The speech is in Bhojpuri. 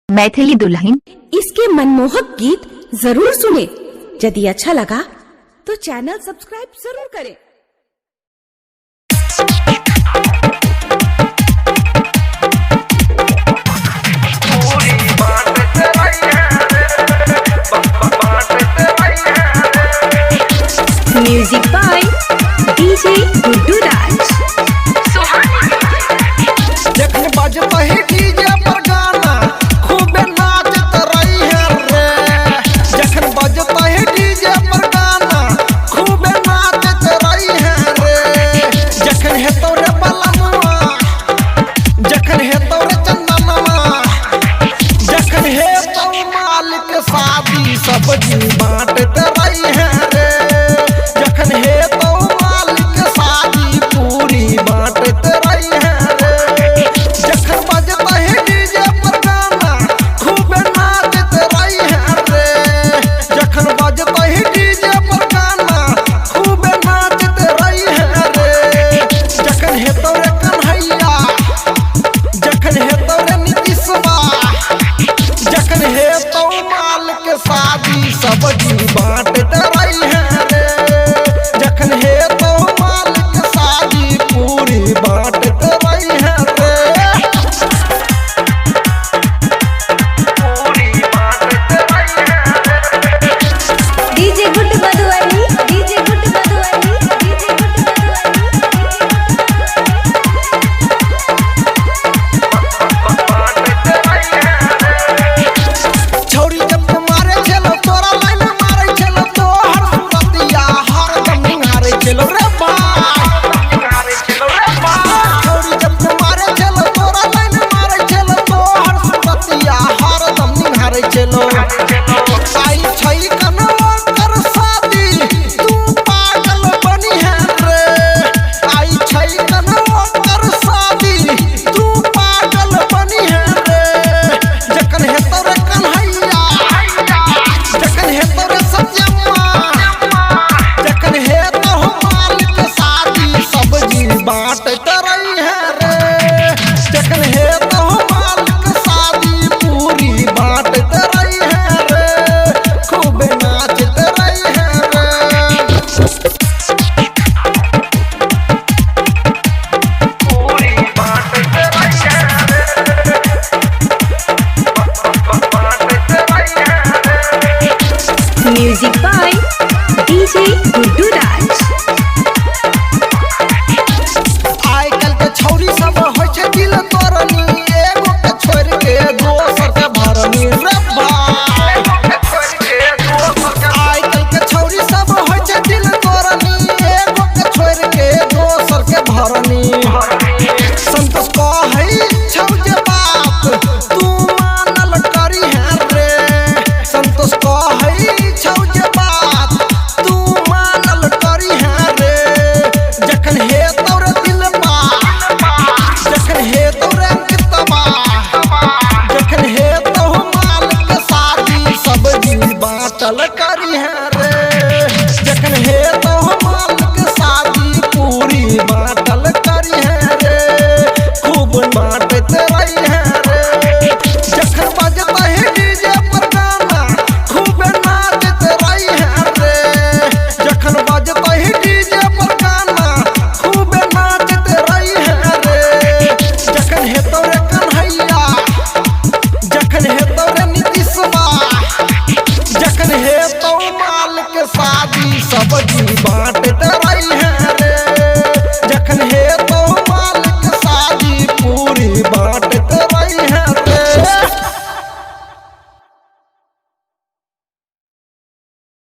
मैथिली दुल्हन। इसके मनमोहक गीत जरूर सुने। यदि अच्छा लगा तो चैनल सब्सक्राइब जरूर करें। म्यूजिक बाय डीजे गुड्डू राज। जखन बजता है डीजे पर गाना खूब नाचत रही है रे। जखन बजता है डीजे पर गाना खूब नाचत रही है रे। जखन है तोरे बलनुआ, जखन है तोरे चंदनवा, जखन है तो मालिक शादी सब्जी बांटत रही है रे। जखन है तो मालिक शादी पूरी बांटत रही है रे। जखन बजता है डीजे पर गाना खूब नाचत रही है रे। जखन बजता है डीजे पर गाना खूब नाचत रही है रे। जखन है तोरे कन्हैया, जखन है तोरे नीतीशवा, जखन है तो मालिक शादी सब्जी बांटत रही है रे। जखन है तो मालिक शादी पूरी बांटत रही है रे। पूरी बांटत रही है रे। DJ Guddu Madhubani, DJ Guddu Madhubani, DJ Guddu छौरी जब तुम्हारे चलो तोरा लाइन मारे चलो तो हर सुरतिया हर दम निहारे चलो रे बाय। छौरी जब तुम्हारे चलो तोरा लाइन मारे चलो तो हर सुरतिया हर दम निहारे चलो। आई छई कनवा कर शादी तू पागल बनी है रे। आई छई कनवा कर शादी तू पागल बनी है रे। जखन है तोरे कन्हैया, जखन है तोरे सत्यम्मा, जखन है तो मालिक शादी सब्जी बांटत रही है रे। जखन है तो मालिक शादी पूरी बांटत रही है रे। खूब नाचत रही है रे। पूरी बांटत रही है रे। बांटत रही है रे। म्यूजिक बाय डीजे गुड्डू राज। आइ काल्हि के छौरी सब होइ छै दिल तोरनी, एगो के छोड़ के दोसर के भरनी रे भाई। आइ काल्हि के छौरी सब होइ छै दिल तोरनी, एगो के छोड़ के दोसर के भरनी। संतोष कहै छौ जे बात तू मानल करी है रे। संतोष कहै छौ जे बात तू मानल करी है रे। जखन हे तोरे दिलबा, जखन हे तोरे अंकितबा, जखन हे तो मालिक शादी सब्जी बांटल करी है रे। जखन हे तो मालिक शादी पूरी बांटल करी है रे। खूब बांटत रही है रे। जखन बजता है डीजे पर गाना खूब नाचत रही है रे। जखन बजता है डीजे पर गाना खूब नाचत रही है रे। जखन है तोरे कन्हैया, जखन है तोरे नीतीशवा, जखन है तो मालिक शादी सब्जी बांटत